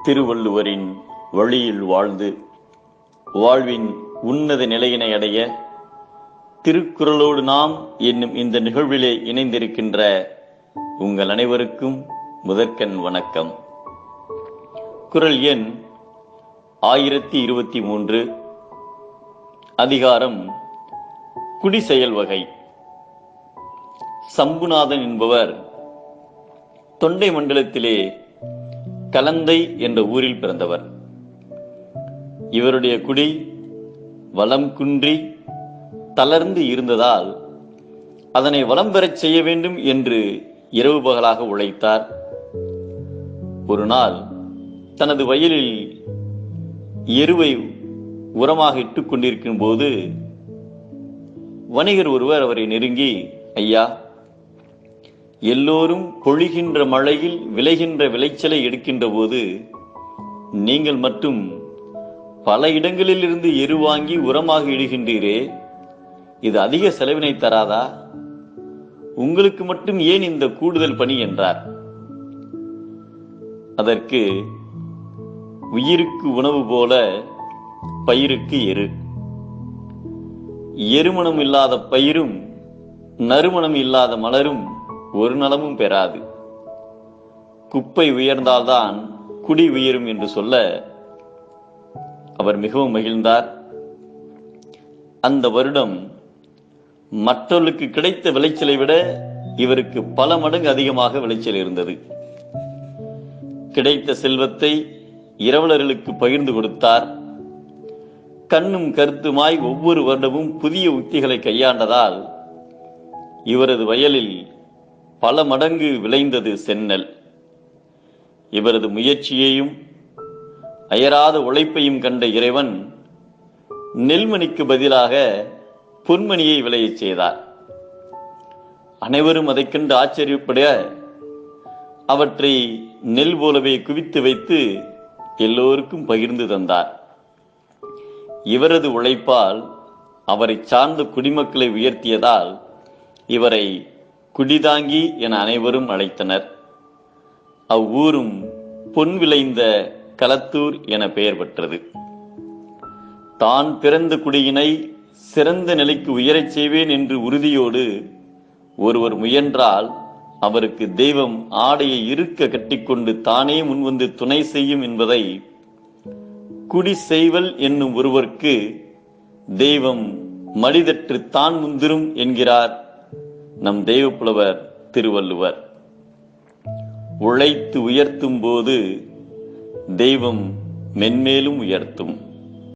திருவள்ளுவரின் வழியில் வாழ்ந்து வாழ்வின் உன்னத நிலையினை அடைய திருக்குறளோடு நாம் என்னும் இந்த நிகழ்விலே இணைந்திருக்கின்ற உங்கள் அனைவருக்கும் முதற்கண் வணக்கம். குறள் எண் 1023, அதிகாரம் குடிசெயல் வகை. சம்புநாதன் என்பவர் தொண்டை மண்டலத்திலே கலந்தை என்ற ஊரில் பிறந்தவர். இவருடைய குடி வளம் குன்றி தளர்ந்து இருந்ததால் அதனை வளம் பெறச் செய்ய வேண்டும் என்று இரவு பகலாக உழைத்தார். ஒரு நாள் தனது வயலில் எருவை உரமாக இட்டுக் கொண்டிருக்கும் போது வணிகர் ஒருவர் அவரை நெருங்கி, ஐயா, எல்லோரும் பொழிகின்ற மழையில் விளைகின்ற விளைச்சலை எடுக்கின்ற போது நீங்கள் மட்டும் பல இடங்களில் இருந்து எரு வாங்கி உரமாக இடுகின்றீரே, இது அதிக செலவினை தராதா? உங்களுக்கு மட்டும் ஏன் இந்த கூடுதல் பணி என்றார். அதற்கு, உயிருக்கு உணவு போல பயிருக்கு எரு. எருமணம் இல்லாத பயிரும் நறுமணம் இல்லாத மலரும் ஒரு நலமும் பெறாது. குப்பை உயர்ந்தால்தான் குடி உயரும் என்று சொல்ல அவர் மிகவும் மகிழ்ந்தார். அந்த வருடம் மற்றவர்களுக்கு கிடைத்த விளைச்சலை விட இவருக்கு பல மடங்கு அதிகமாக விளைச்சல் இருந்தது. கிடைத்த செல்வத்தை இரவலர்களுக்கு பகிர்ந்து கொடுத்தார். கண்ணும் கருத்துமாய் ஒவ்வொரு வருடமும் புதிய உத்திகளை கையாண்டதால் இவரது வயலில் பல மடங்கு விளைந்தது செந்நெல். இவரது முயற்சியையும் அயராத உழைப்பையும் கண்ட இறைவன் நெல்மணிக்கு பதிலாக பொன்மணியை விளையச் செய்தார். அனைவரும் அதைக் கண்டு ஆச்சரியப்பட அவற்றை நெல் போலவே குவித்து வைத்து எல்லோருக்கும் பகிர்ந்து தந்தார். இவரது உழைப்பால் அவரை சார்ந்த குடிமக்களை உயர்த்தியதால் இவரை குடிதாங்கி என அனைவரும் அழைத்தனர். அவ்வூரும் பொன் விளைந்த களத்தூர் என பெயர் பெற்றது. தான் பிறந்த குடியினை சிறந்த நிலைக்கு உயரச் செய்வேன் என்று உறுதியோடு ஒருவர் முயன்றால் அவருக்கு தெய்வம் ஆடையை இருக்க கட்டிக்கொண்டு தானே முன்வந்து துணை செய்யும் என்பதை குடி செய்வல் என்னும் ஒருவருக்கு தெய்வம் மடிதற்று தான் முந்திரும் என்கிறார் நம் தெய்வப்புலவர் திருவள்ளுவர். உழைத்து உயர்த்தும் போது தெய்வம் மென்மேலும் உயர்த்தும்.